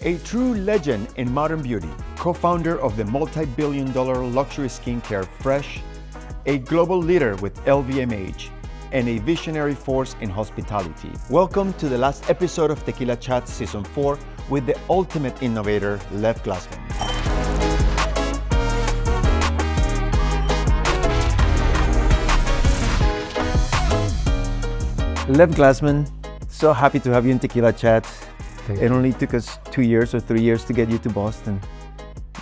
A true legend in modern beauty, co-founder of the multi-billion-dollar luxury skincare Fresh, a global leader with LVMH, and a visionary force in hospitality. Welcome to the last episode of Tequila Chats Season 4 with the ultimate innovator, Lev Glazman. Lev Glazman, so happy to have you in Tequila Chats. It only took us 2 years or 3 years to get you to Boston,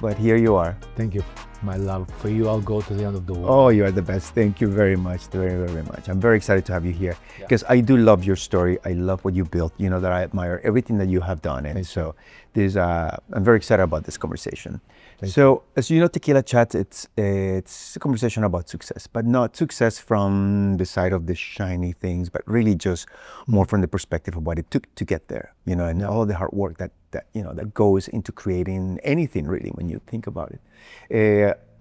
but here you are. Thank you, my love. For you, I'll go to the end of the world. Oh, you are the best. Thank you very much, very, very much. I'm very excited to have you here because I do love your story. I love what you built. You know that I admire everything that you have done, and so this, I'm very excited about this conversation. So, as you know, Tequila Chats, it's a conversation about success, but not success from the side of the shiny things, but really just more from the perspective of what it took to get there. You know, and all the hard work that goes into creating anything really when you think about it.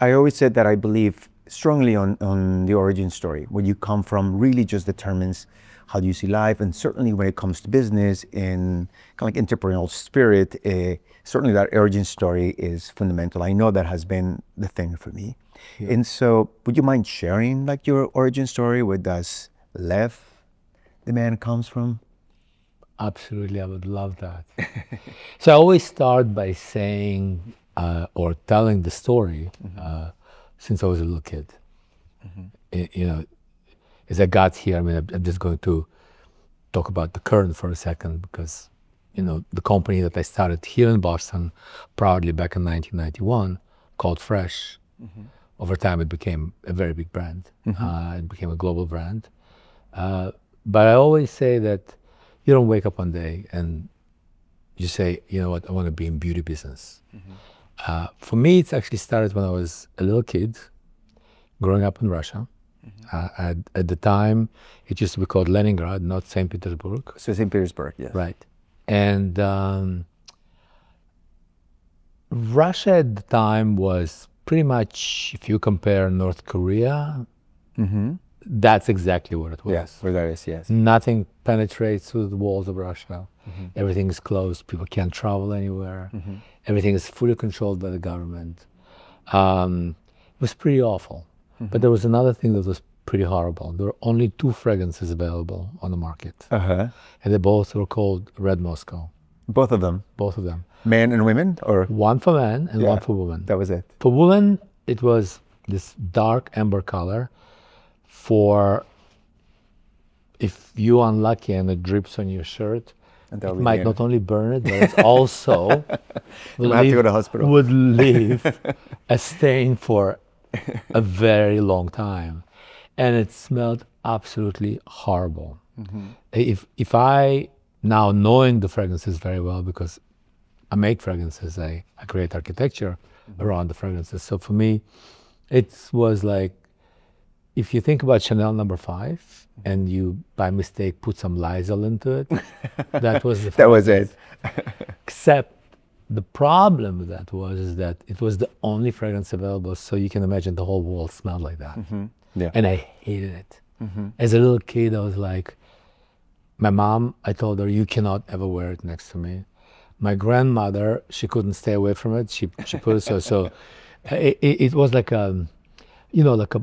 I always said that I believe strongly on the origin story. Where you come from really just determines how do you see life, and certainly when it comes to business and kind of like entrepreneurial spirit, certainly that origin story is fundamental. I know that has been the thing for me. Yeah. And so would you mind sharing like your origin story? Where does Lev, the man, comes from? Absolutely, I would love that. So I always start by saying or telling the story since I was a little kid. You know, as I got here, I mean, I'm just going to talk about the current for a second because, you know, the company that I started here in Boston proudly back in 1991 called Fresh. Over time, it became a very big brand. It became a global brand. But I always say that you don't wake up one day and you say, you know what, I want to be in beauty business. For me, it's actually started when I was a little kid growing up in Russia. At the time, it used to be called Leningrad, not St. Petersburg. So St. Petersburg, yes. Right. And Russia at the time was pretty much, if you compare North Korea, that's exactly what it was. Yes, where that is, yes. Nothing penetrates through the walls of Russia. Everything is closed. People can't travel anywhere. Everything is fully controlled by the government. It was pretty awful. But there was another thing that was pretty horrible. There were only 2 fragrances available on the market. And they both were called Red Moscow. Both of them? Both of them. Men and women? Or one for men and one for women. That was it. For women, it was this dark amber color. For if you're unlucky and it drips on your shirt, it might not only burn it, but it's also would leave a stain for a very long time. And it smelled absolutely horrible. If I, now knowing the fragrances very well, because I make fragrances, I create architecture around the fragrances. So for me, it was like, if you think about Chanel No. 5 and you by mistake put some Lysol into it, that was the that was it. Except the problem with that was is that it was the only fragrance available, so you can imagine the whole world smelled like that. And I hated it. As a little kid, I was like, my mom, I told her, you cannot ever wear it next to me. My grandmother, she couldn't stay away from it. She put it so it was like a, you know, like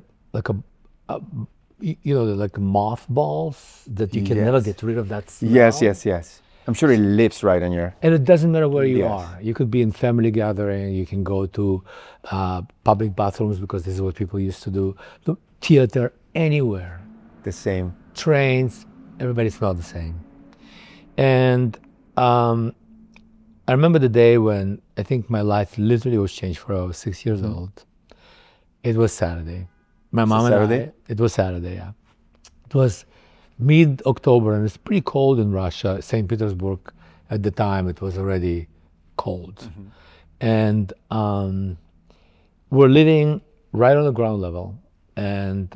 mothballs that you can never get rid of that smell. Yes. I'm sure it lives right on your... And it doesn't matter where you are. You could be in family gathering, you can go to public bathrooms because this is what people used to do. The theater, anywhere. The same. Trains, everybody smelled the same. And I remember the day when I think my life literally was changed for I was 6 years old. It was Saturday. My mom and I, it was Saturday, yeah. It was mid-October and it's pretty cold in Russia. St. Petersburg, at the time, it was already cold. And we're living right on the ground level. And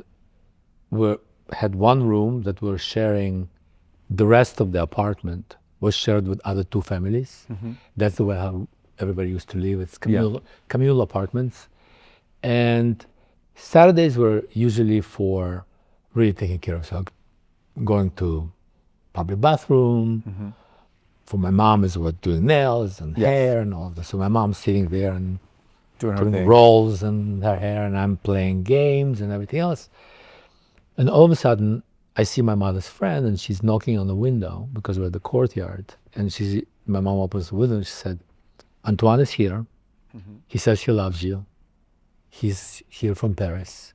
we had one room that we're sharing. The rest of the apartment was shared with other 2 families. That's the way how everybody used to live. It's communal apartments. And Saturdays were usually for really taking care of yourself, going to public bathroom, for my mom is what doing nails and Yes. hair and all of that. So my mom's sitting there and Doing her putting thing. rolls in her hair, and I'm playing games and everything else. And all of a sudden, I see my mother's friend, and she's knocking on the window because we're at the courtyard. And my mom opens the window and she said, Antoine is here. He says he loves you. He's here from Paris.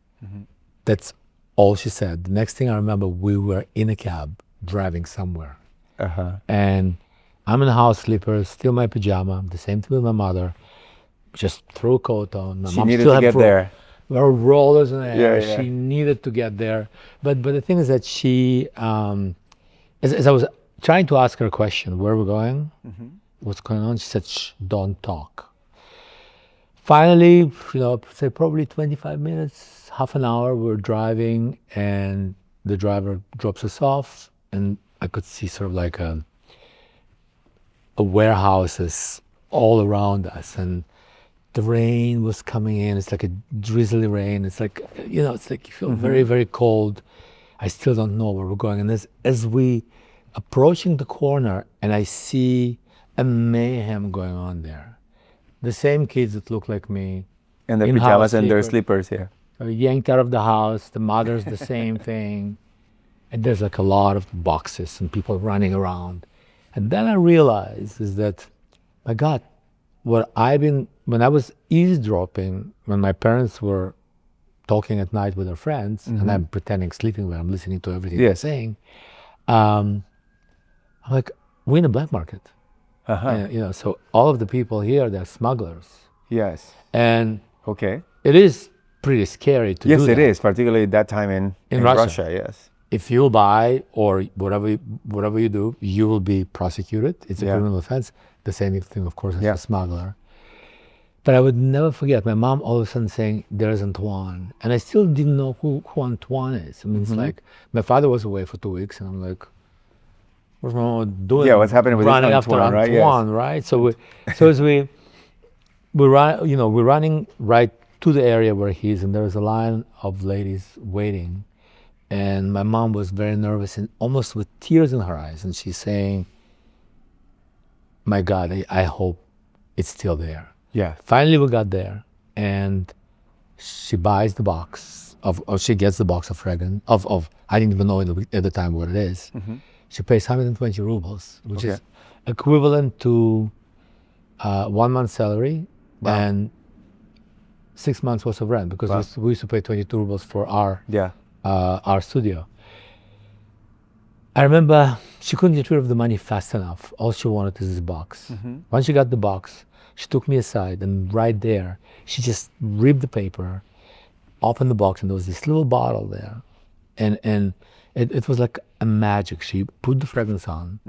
That's all she said. The next thing I remember, we were in a cab driving somewhere. And I'm in a house slippers, still my pajama, the same thing with my mother. Just threw a coat on. My She mom needed still to had get there. There were rollers in her hair. Yeah. She needed to get there. But the thing is that she, as I was trying to ask her a question, where we're going, what's going on, she said, shh, don't talk. Finally, say probably 25 minutes, half an hour, we're driving, and the driver drops us off, and I could see sort of like a warehouses all around us, and the rain was coming in. It's like a drizzly rain. It's like, it's like you feel very, very cold. I still don't know where we're going. And as we approaching the corner, and I see a mayhem going on there. The same kids that look like me. And their in pajamas house and their slippers, slippers, yeah. are yanked out of the house. The mother's the same thing. And there's like a lot of boxes and people running around. And then I realized is that, my God, when I was eavesdropping, when my parents were talking at night with their friends, and I'm pretending sleeping when I'm listening to everything they're saying, I'm like, we're in a black market. And, so all of the people here, they're smugglers. Yes. And Okay. it is pretty scary to do that. Yes, it is, particularly that time in Russia, yes. If you buy or whatever you do, you will be prosecuted. It's a criminal offense. The same thing, of course, as a smuggler. But I would never forget my mom all of a sudden saying, there's Antoine. And I still didn't know who Antoine is. I mean, it's like, my father was away for 2 weeks, and I'm like, what's my mom doing? Yeah, what's happening with this running after Antoine, right? Antoine, right? So as we're running right to the area where he is, and there's a line of ladies waiting. And my mom was very nervous and almost with tears in her eyes. And she's saying, my God, I hope it's still there. Yeah. Finally, we got there, and she buys the box or she gets the box of fragrance of I didn't even know at the time what it is. She pays 120 rubles, which is equivalent to 1 month's salary and 6 months worth of rent, because we used to pay 22 rubles for our studio. I remember she couldn't get rid of the money fast enough. All she wanted is this box. Once she got the box, she took me aside, and right there, she just ripped the paper, opened the box, and there was this little bottle there. And it was like a magic. She put the fragrance on,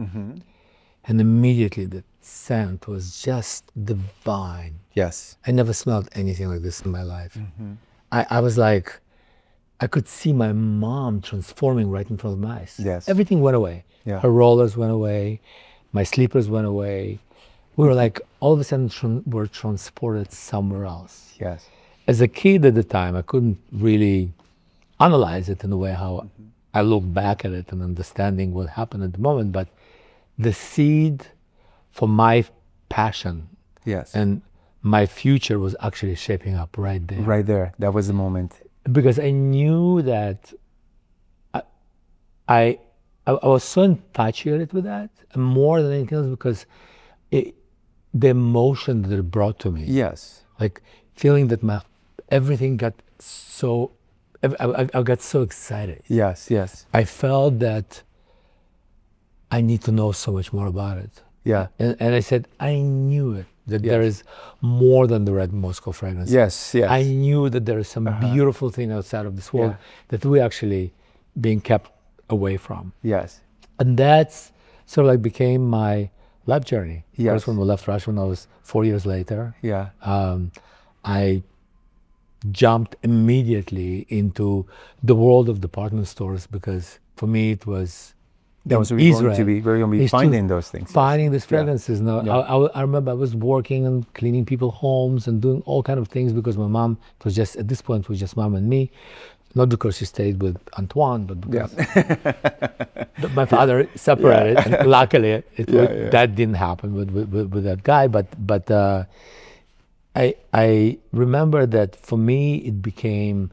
and immediately the scent was just divine. Yes. I never smelled anything like this in my life. I was like, I could see my mom transforming right in front of my eyes. Yes. Everything went away. Yeah. Her rollers went away. My sleepers went away. We were like, all of a sudden, we're transported somewhere else. Yes. As a kid at the time, I couldn't really analyze it in the way how I look back at it and understanding what happened at the moment. But the seed for my passion and my future was actually shaping up right there. Right there. That was the moment. Because I knew that I was so infatuated with that, and more than anything else, because the emotion that it brought to me. Yes. Like feeling that everything got so, I got so excited. Yes, yes. I felt that I need to know so much more about it. Yeah. And I said, I knew it, that there is more than the Red Moscow fragrance. Yes, yes. I knew that there is some beautiful thing outside of this world that we actually being kept away from. Yes. And that's sort of like became my life journey. Yes. First when we left Russia when I was 4 years later. Yeah. I jumped immediately into the world of department stores, because for me it was That was really going to be where you're going to be finding those things. Finding these fragrances. No, I remember I was working and cleaning people's homes and doing all kind of things, because my mom, it was just, at this point, it was just mom and me. not because she stayed with Antoine, but Yeah. because my father separated, and luckily that didn't happen with that guy. But I remember that for me it became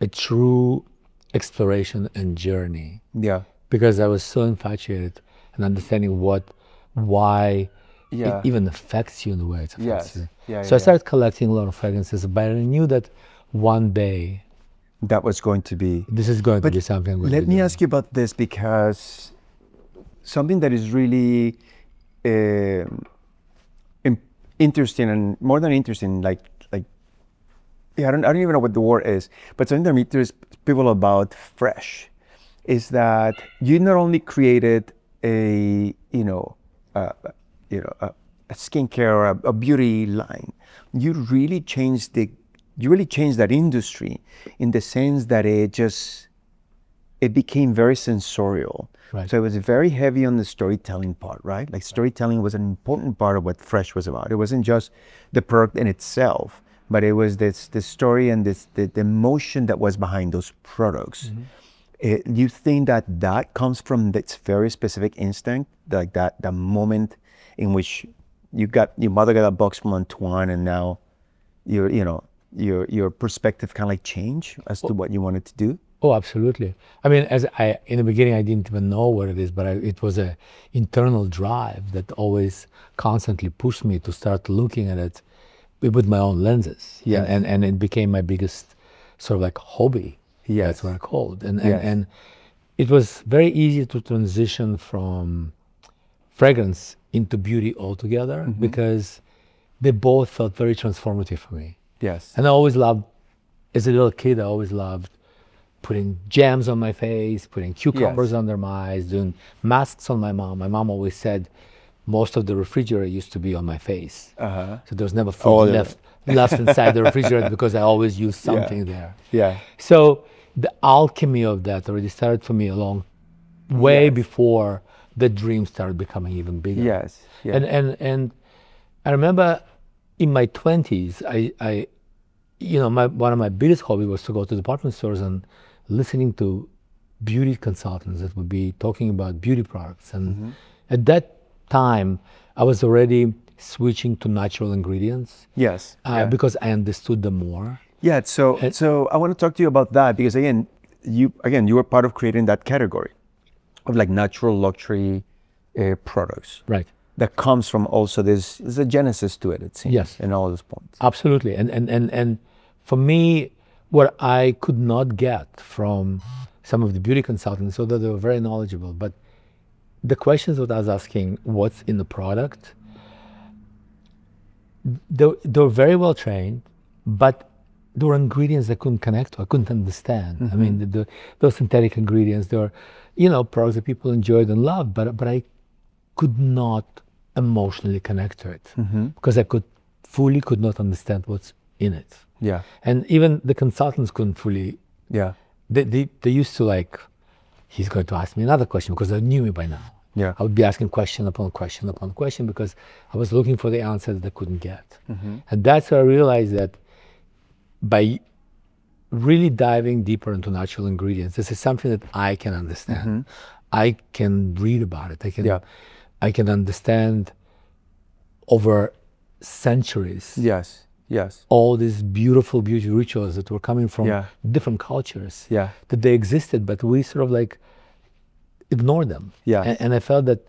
a true exploration and journey Yeah. because I was so infatuated and understanding why Yeah. it even affects you in the way it affects Yes. you. Yeah, So I yeah. started collecting a lot of fragrances, but I knew that one day That was going to be. this is going to But be something I'm going to let be me doing. ask you about this, because something that is really interesting, and more than interesting, like yeah, I don't even know what the word is, but something that interests people about Fresh is that you not only created a a skincare or a beauty line, you really changed that industry in the sense that it became very sensorial. Right. So it was very heavy on the storytelling part, right? Like storytelling was an important part of what Fresh was about. It wasn't just the product in itself, but it was the story and the emotion that was behind those products. You think that comes from this very specific instinct, like that moment in which your mother got a box from Antoine, and now your perspective kind of like changed as to what you wanted to do? Oh, absolutely. I mean, in the beginning, I didn't even know what it is, but it was a internal drive that always constantly pushed me to start looking at it with my own lenses. Yes. And it became my biggest sort of like hobby. Yes. That's what I called. And Yes. and it was very easy to transition from fragrance into beauty altogether because they both felt very transformative for me. Yes. And I always loved, as a little kid, I always loved putting jams on my face, putting cucumbers Yes. under my eyes, doing masks on my mom. My mom always said most of the refrigerator used to be on my face. Uh-huh. So there was never food left inside the refrigerator because I always used something there. Yeah. So the alchemy of that already started for me way Yes. before the dream started becoming even bigger. Yes. Yeah. And I remember in my 20s, one of my biggest hobby was to go to department stores and listening to beauty consultants that would be talking about beauty products. And at that time, I was already switching to natural ingredients Yes. because I understood them more. Yeah. So I want to talk to you about that, because you were part of creating that category of like natural luxury products. Right. That comes from also there's a genesis to it seems. Yes. In all those points. Absolutely. And for me, what I could not get from some of the beauty consultants, although they were very knowledgeable, but the questions that I was asking, what's in the product, they were very well trained, but there were ingredients I couldn't connect to, I couldn't understand. I mean, those synthetic ingredients, they were, products that people enjoyed and loved, but I could not emotionally connect to it because I could not understand what's in it. Yeah. And even the consultants couldn't fully. Yeah. They used to like, he's going to ask me another question because they knew me by now. Yeah. I would be asking question upon question upon question because I was looking for the answer that I couldn't get. And that's where I realized that by really diving deeper into natural ingredients, this is something that I can understand. I can read about it. I can understand over centuries. Yes. Yes. All these beautiful beauty rituals that were coming from different cultures. Yeah. That they existed, but we sort of like ignored them. Yeah. And I felt that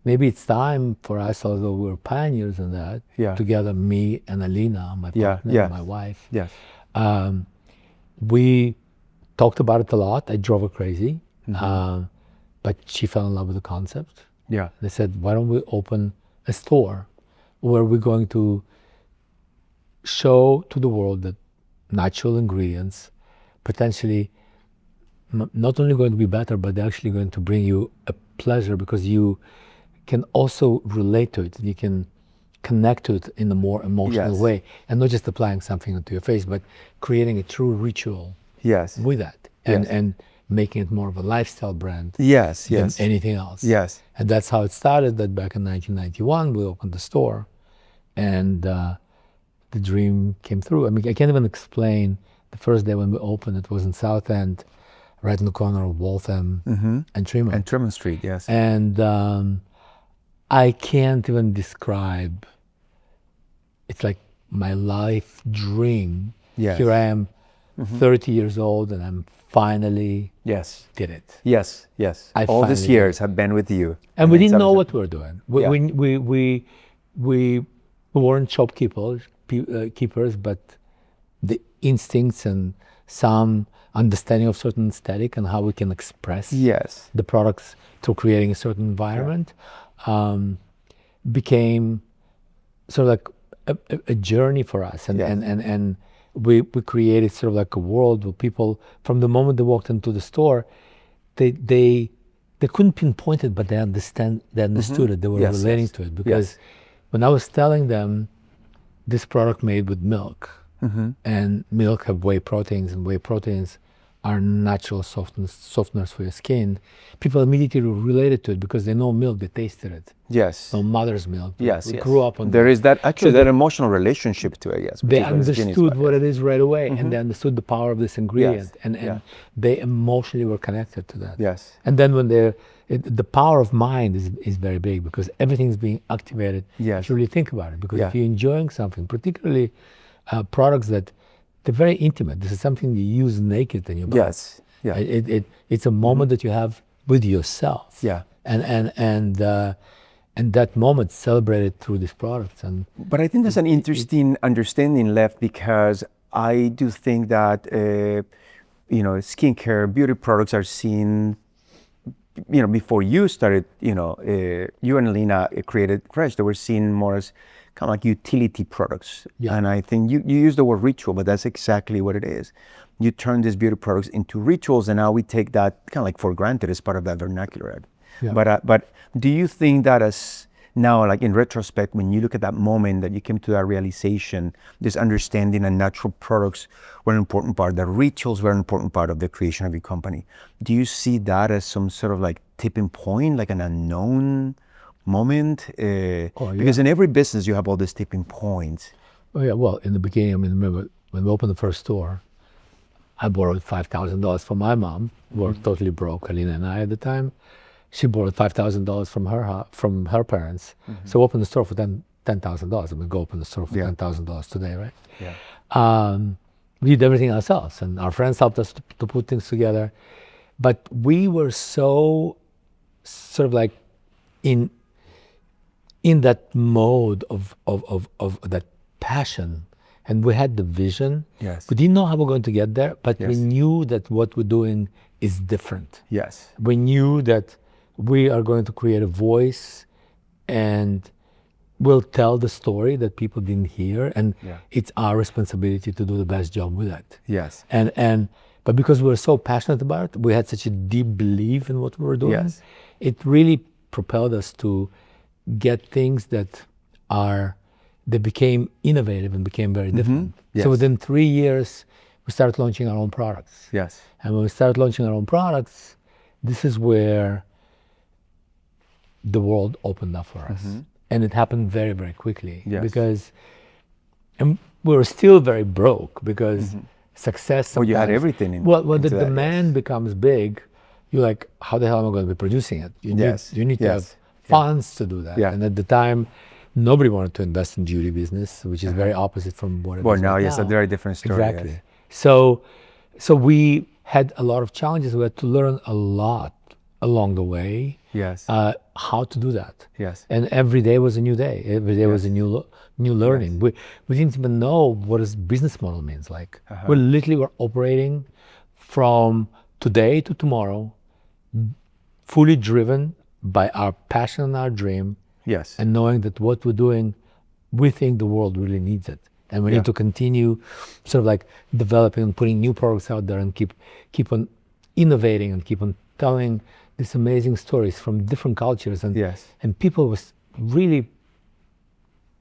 maybe it's time for us, although we're pioneers in that, together, me and Alina, my partner, my wife. Yes. We talked about it a lot. I drove her crazy, but she fell in love with the concept. Yeah. They said, why don't we open a store where we're going to show to the world that natural ingredients potentially not only going to be better, but they're actually going to bring you a pleasure because you can also relate to it. You can connect to it in a more emotional way and not just applying something onto your face, but creating a true ritual with that and making it more of a lifestyle brand than anything else. Yes. And that's how it started, that back in 1991, we opened the store and the dream came through. I mean, I can't even explain The first day when we opened, it was in South End, right in the corner of Waltham and Tremont. And Tremont Street, yes. And I can't even describe. It's like my life dream. Yes. Here I am, 30 years old, and I'm finally Yes. did it. Yes, yes. I All these finally years have been with you. And we it's didn't know obviously- what we were doing. We weren't shopkeepers, keepers, but the instincts and some understanding of certain aesthetic and how we can express Yes. the products through creating a certain environment became sort of like a journey for us. And, Yeah. and we created sort of like a world where people, from the moment they walked into the store, they couldn't pinpoint it, but they understood it. They were Yes, relating yes. to it. Because Yes. when I was telling them this product made with milk, and milk have whey proteins, and whey proteins are natural softeners for your skin, people immediately related to it because they know milk, they tasted it. Yes. So mother's milk. Yes, we yes. grew up on There that. is that actually So that emotional relationship to it, yes. which They is what is genius understood about what it. it is right away, and they understood the power of this ingredient, and Yeah. they emotionally were connected to that. Yes. And then when the power of mind is very big because everything's being activated. Yes. If you really think about it, because Yeah. if you're enjoying something, particularly products that they're very intimate. This is something you use naked in your body. Yes. Yeah. It's a moment that you have with yourself. Yeah. And that moment celebrated through these products. And But I think that's an interesting understanding, Lev, because I do think that skincare, beauty products are seen. Before you started, you and Lena created Fresh. They were seen more as kind of like utility products. Yeah. And I think you use the word ritual, but that's exactly what it is. You turn these beauty products into rituals, and now we take that kind of like for granted as part of that vernacular. Yeah. But do you think that as now, like in retrospect, when you look at that moment that you came to that realization, this understanding and natural products were an important part, the rituals were an important part of the creation of your company. Do you see that as some sort of like tipping point, like an unknown moment? Because in every business you have all these tipping points. Oh yeah, well, in the beginning, I mean, remember when we opened the first store, I borrowed $5,000 from my mom. We were totally broke, Alina and I at the time. She borrowed $5,000 from her parents. So we opened the store for $10,000. I mean, go open the store for $10,000 today, right? Yeah. We did everything ourselves, and our friends helped us to put things together. But we were so sort of like in that mode of that passion, and we had the vision. Yes. We didn't know how we're going to get there, but we Yes. knew that what we're doing is different. Yes. We knew that we are going to create a voice and we'll tell the story that people didn't hear, and Yeah. it's our responsibility to do the best job with it. Yes. But because we were so passionate about it, we had such a deep belief in what we were doing. Yes. It really propelled us to get things that became innovative and became very different. Yes. So within 3 years, we started launching our own products. Yes. And when we started launching our own products, this is where the world opened up for us. And it happened very, very quickly. Yes. Because and we were still very broke because success Well, you had sometimes- everything in Well, when the into that, demand becomes big, you're like, how the hell am I going to be producing it? You Yes. need to Yes. have funds to do that. Yeah. And at the time, nobody wanted to invest in beauty business, which is very opposite from what it Well, is now, right yes, a now. very different story. Exactly. Yes. So we had a lot of challenges. We had to learn a lot along the way. Yes. How to do that. Yes. And every day was a new day. Every day was a new learning. We didn't even know what a business model means. Like we literally were operating from today to tomorrow, fully driven by our passion and our dream, Yes. and knowing that what we're doing, we think the world really needs it. And we need to continue sort of like developing and putting new products out there and keep on innovating and keep on telling these amazing stories from different cultures. And Yes. and people was really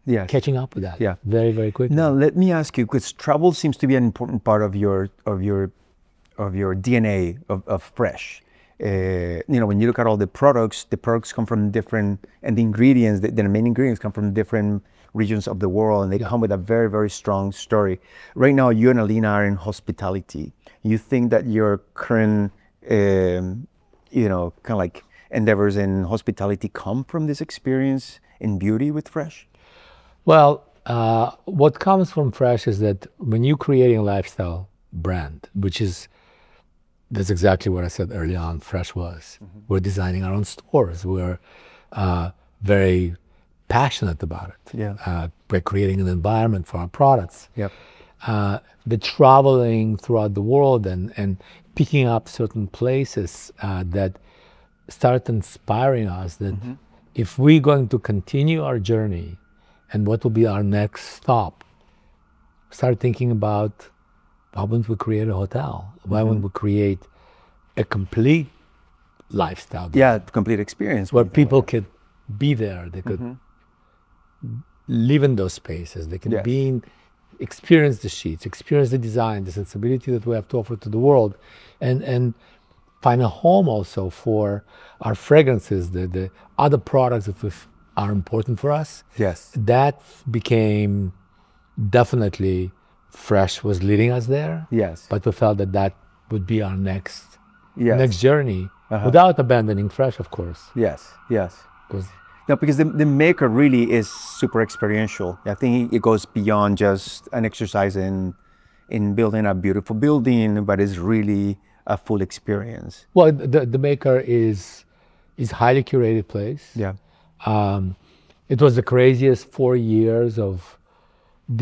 Yes. catching up with that Yeah. very, very quickly. Now, let me ask you, because travel seems to be an important part of your DNA of Fresh. When you look at all the products come from different, and the ingredients, the main ingredients come from different regions of the world, and they come with a very, very strong story. Right now, you and Alina are in hospitality. You think that your current, kind of like endeavors in hospitality come from this experience in beauty with Fresh? Well, what comes from Fresh is that when you're creating a lifestyle brand, that's exactly what I said early on, Fresh was. We're designing our own stores. We're very passionate about it. Yeah. We're creating an environment for our products. Yep. But traveling throughout the world and picking up certain places that start inspiring us that if we're going to continue our journey and what will be our next stop, start thinking about why wouldn't we create a hotel? Why wouldn't we create a complete lifestyle? Yeah, complete experience. Where people could be there, they could live in those spaces, they could experience the sheets, experience the design, the sensibility that we have to offer to the world, and find a home also for our fragrances, the other products that are important for us. Yes. That became definitely Fresh was leading us there. Yes. But we felt that would be our next journey, Uh-huh. without abandoning Fresh, of course. Yes. Yes. 'Cause No, because the maker really is super experiential. I think it goes beyond just an exercise in building a beautiful building, but it's really a full experience. well, the Maker is highly curated place. Yeah. It was the craziest 4 years of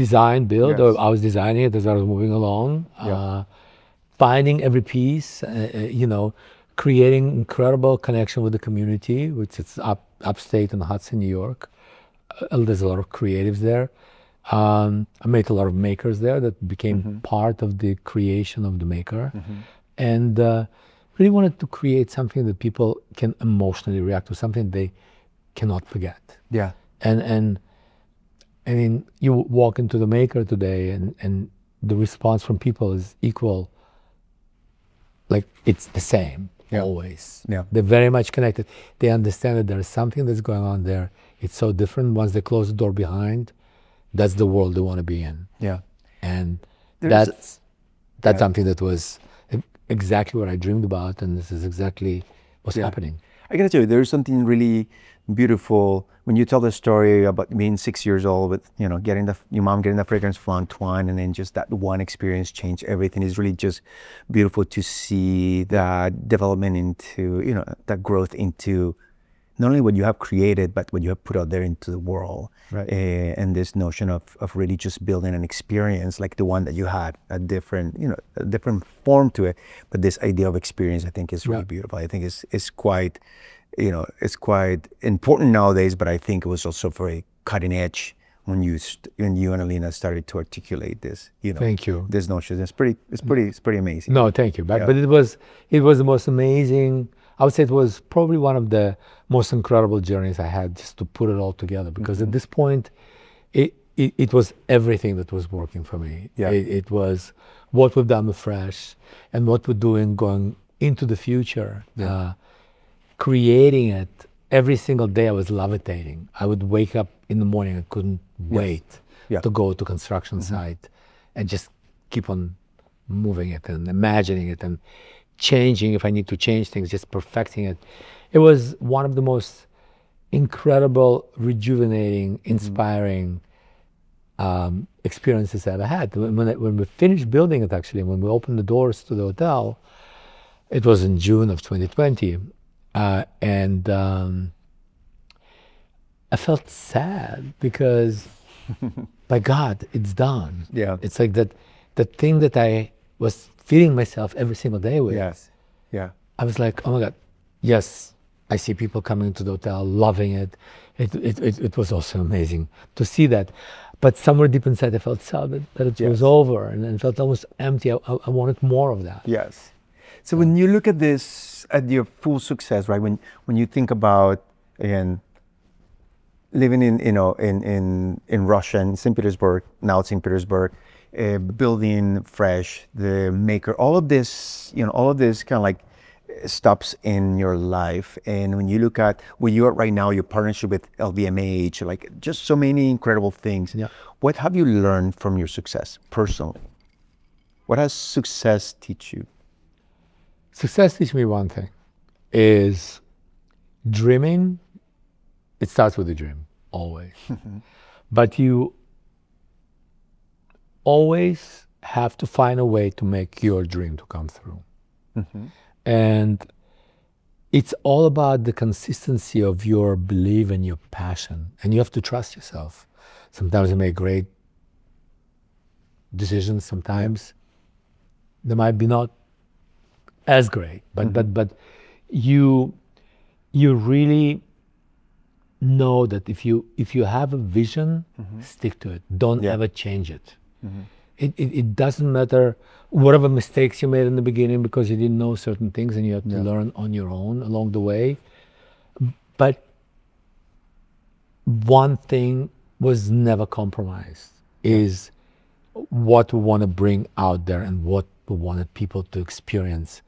design build. Yes. I was designing it as I was moving along, finding every piece, creating incredible connection with the community, which is upstate in Hudson, New York. There's a lot of creatives there. I met a lot of makers there that became part of the creation of the Maker, and really wanted to create something that people can emotionally react to, something they cannot forget. Yeah. And I mean, you walk into the Maker today, and the response from people is equal. Like it's the same always. Yeah. They're very much connected. They understand that there is something that's going on there. It's so different. Once they close the door behind, that's the world they want to be in. Yeah. And There's- that's something that was exactly what I dreamed about, and this is exactly what's happening. I gotta tell you, there's something really beautiful when you tell the story about being 6 years old with, getting your mom getting the fragrance from Antoine, and then just that one experience changed everything. Is really just beautiful to see that development into, that growth into not only what you have created, but what you have put out there into the world. Right. And this notion of really just building an experience like the one that you had, a different form to it. But this idea of experience, I think, is really beautiful. I think it's quite, it's quite important nowadays, but I think it was also very cutting edge when you and Alina started to articulate this, Thank you. this notion. It's pretty amazing. No, thank you. But it was the most amazing. I would say it was probably one of the most incredible journeys I had, just to put it all together. Because at this point, it was everything that was working for me. Yeah. It was what we've done with Fresh and what we're doing going into the future. Creating it every single day, I was levitating. I would wake up in the morning, I couldn't wait to go to construction site and just keep on moving it and imagining it and changing if I need to change things, just perfecting it. It was one of the most incredible, rejuvenating, inspiring experiences I ever had. When we finished building it, actually, when we opened the doors to the hotel, it was in June of 2020. And I felt sad because, by God, it's done. Yeah. It's like the thing that I was feeding myself every single day with. Yes. Yeah. I was like, oh my God, yes, I see people coming to the hotel, loving it. It was also amazing to see that. But somewhere deep inside, I felt sad that it was over, and it felt almost empty. I wanted more of that. Yes. So when you look at this, at your full success, right? When you think about, again, living in Russia, in St. Petersburg, now St. Petersburg, building Fresh, the Maker, all of this kind of like stops in your life, and when you look at where you are right now, your partnership with LVMH, like just so many incredible things. Yeah. What have you learned from your success personally? What has success teach you? Success teaches me one thing, is dreaming, it starts with a dream, always. But you always have to find a way to make your dream to come through. And it's all about the consistency of your belief and your passion. And you have to trust yourself. Sometimes you make great decisions, sometimes they might be not as great, but you really know that if you have a vision, stick to it. Don't ever change it. It doesn't matter whatever mistakes you made in the beginning because you didn't know certain things and you have to learn on your own along the way. But one thing was never compromised is what we want to bring out there and what we wanted people to experience.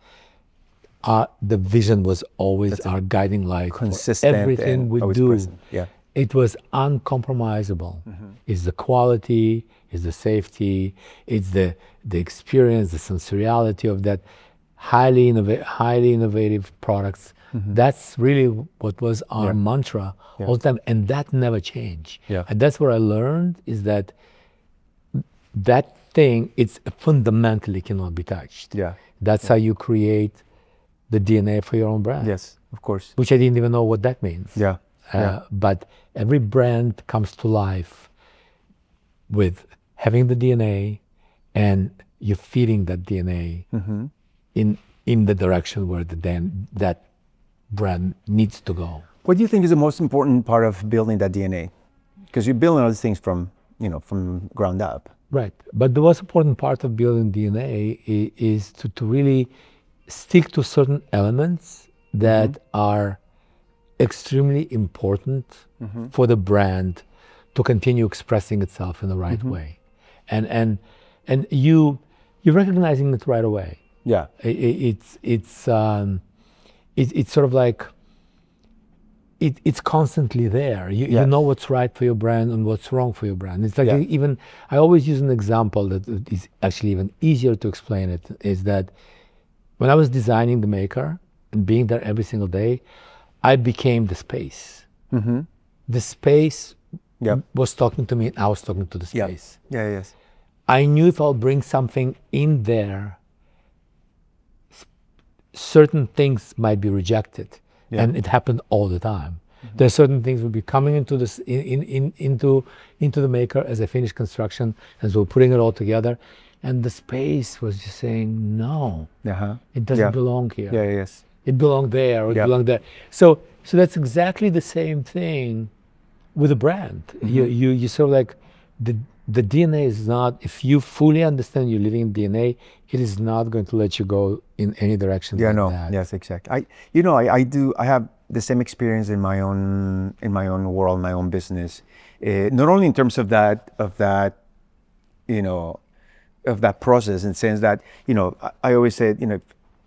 The vision was always our guiding light Consistent for everything and we always do. present. Yeah. It was uncompromisable. It's the quality, it's the safety, it's the experience, the sensoriality of that highly innovative products. That's really what was our mantra all the time, and that never changed. Yeah. And that's what I learned is that thing, it's fundamentally cannot be touched. Yeah. That's how you create the DNA for your own brand. Yes, of course. Which I didn't even know what that means. Yeah. But every brand comes to life with having the DNA and you're feeding that DNA in the direction where that brand needs to go. What do you think is the most important part of building that DNA? Because you're building all these things from ground up. Right. But the most important part of building DNA is to really stick to certain elements that are extremely important for the brand to continue expressing itself in the right way. And you're recognizing it right away. Yeah. It's sort of like it's constantly there. You know what's right for your brand and what's wrong for your brand. It's like even I always use an example that is actually even easier to explain it, is that when I was designing the maker and being there every single day, I became the space. The space was talking to me and I was talking to the space. Yes. I knew if I'll bring something in there, certain things might be rejected. And it happened all the time. There's certain things would be coming into this into the maker as I finished construction, as we're putting it all together, and the space was just saying no. It doesn't belong here. Yes. It belonged there, or it belonged there. So that's exactly the same thing with a brand. You sort of like the DNA is not, if you fully understand your living DNA, it is not going to let you go in any direction like that. Yes, exactly. I have the same experience in my own world, my own business. Not only in terms of that process, in the sense that, I always said,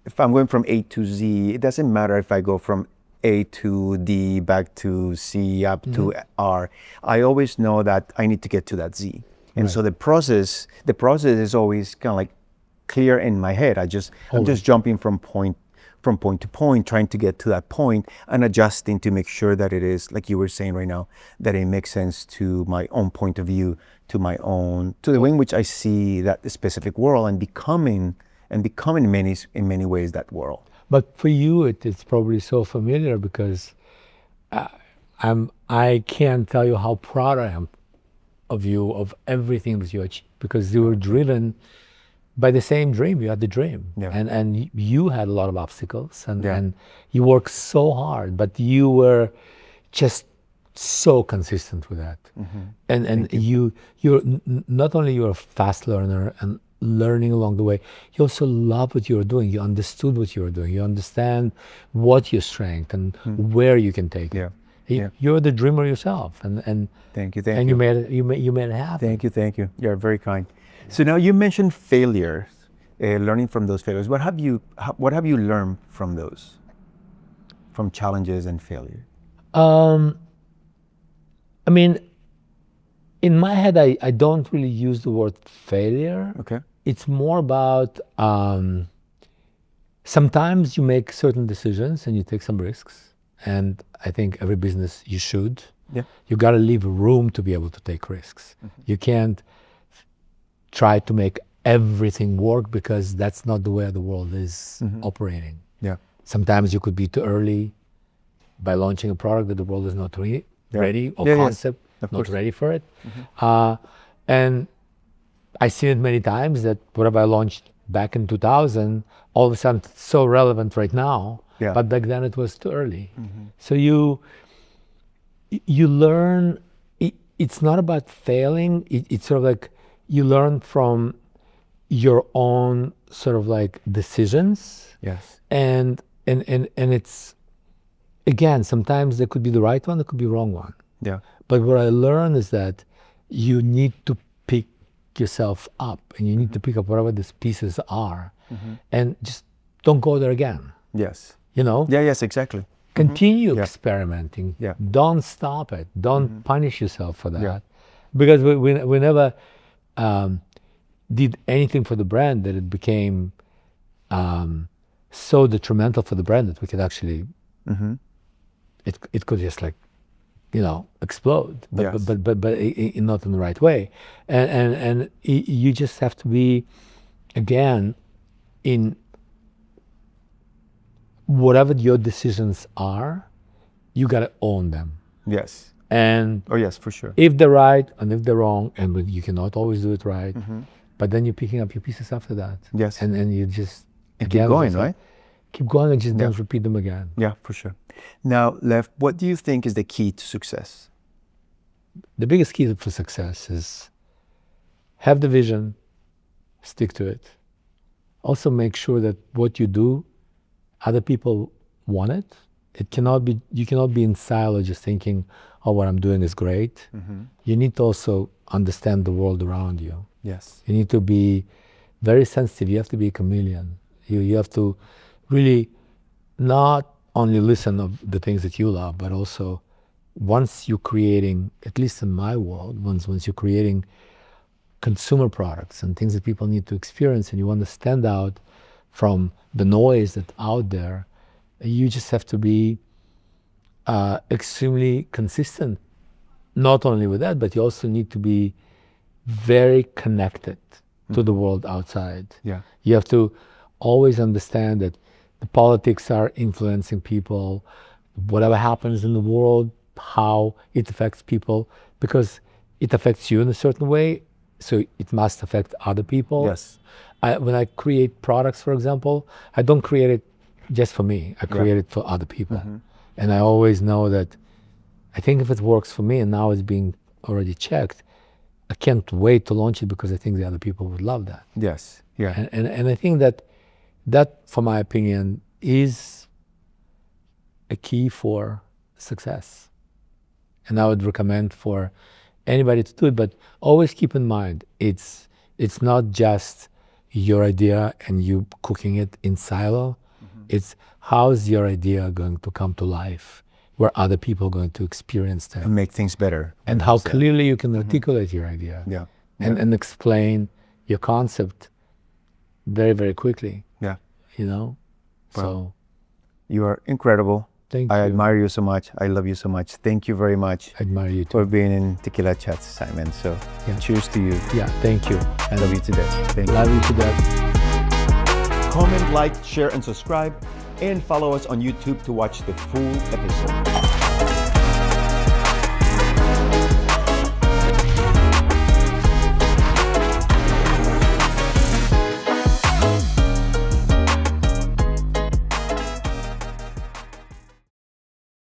if I'm going from A to Z, it doesn't matter if I go from A to D, back to C, up to R. I always know that I need to get to that Z. And so the process is always kind of like clear in my head. I'm just jumping from point to point, trying to get to that point and adjusting to make sure that it is, like you were saying right now, that it makes sense to my own point of view, to the way in which I see that specific world, and becoming in many ways that world. But for you, it's probably so familiar because I can't tell you how proud I am of you, of everything that you achieved, because you were driven by the same dream. You had the dream, and you had a lot of obstacles, and you worked so hard, but you were just so consistent with that. And you're not only you're a fast learner and learning along the way, you also love what you were doing. You understood what you were doing. You understand what your strength and where you can take it. You're the dreamer yourself, and thank you. You made it happen. Thank you. You're very kind. So now you mentioned failures. learning from those failures. What have you learned from those, from challenges and failure? I mean, in my head, I don't really use the word failure. Okay. It's more about sometimes you make certain decisions and you take some risks. And I think every business you should. Yeah. You got to leave room to be able to take risks. You can't try to make everything work because that's not the way the world is operating. Yeah. Sometimes you could be too early by launching a product that the world is not ready, or concept not ready for it. And I've seen it many times that whatever I launched back in 2000, all of a sudden it's so relevant right now, but back then it was too early. So you learn, it's not about failing, it's sort of like you learn from your own sort of like decisions. Yes. And it's, again, sometimes there could be the right one, there could be the wrong one. Yeah. But what I learned is that you need to pick yourself up and you need to pick up whatever these pieces are and just don't go there again. Yes. You know? Yeah, yes, exactly. Continue experimenting. Yeah. Don't stop it. Don't punish yourself for that. Because we never did anything for the brand that it became so detrimental for the brand that we could actually, it could just like, you know, explode, but not in the right way. And you just have to be, again, in whatever your decisions are, you got to own them. Yes. And oh yes, for sure. If they're right and if they're wrong, and you cannot always do it right, but then you're picking up your pieces after that. Yes. And you just keep going, right? Keep going and just don't repeat them again. Yeah, for sure. Now, Lev, what do you think is the key to success? The biggest key for success is have the vision, stick to it. Also make sure that what you do, other people want it. You cannot be in silo just thinking, oh, what I'm doing is great. You need to also understand the world around you. Yes. You need to be very sensitive. You have to be a chameleon. You have to really not only listen of the things that you love, but also once you're creating, at least in my world, once you're creating consumer products and things that people need to experience and you want to stand out from the noise that's out there, you just have to be extremely consistent. Not only with that, but you also need to be very connected to the world outside. Yeah. You have to always understand that the politics are influencing people, whatever happens in the world, how it affects people, because it affects you in a certain way, so it must affect other people. Yes. When I create products, for example, I don't create it just for me. I create it for other people. And I always know that I think if it works for me and now it's being already checked, I can't wait to launch it because I think the other people would love that. Yes. Yeah. And I think that, for my opinion, is a key for success. And I would recommend for anybody to do it, but always keep in mind, it's not just your idea and you cooking it in silo. It's how's your idea going to come to life, where other people are going to experience that. And make things better. And how clearly you can articulate your idea. Yeah. And explain your concept very, very quickly. Yeah. You know? So you are incredible. Thank you. I admire you so much. I love you so much. Thank you very much. I admire you too. For being in Tequila Chats, Simon. So cheers to you. Yeah, thank you. I love you to death. Thank you. Love you to death. Comment, like, share, and subscribe. And follow us on YouTube to watch the full episode.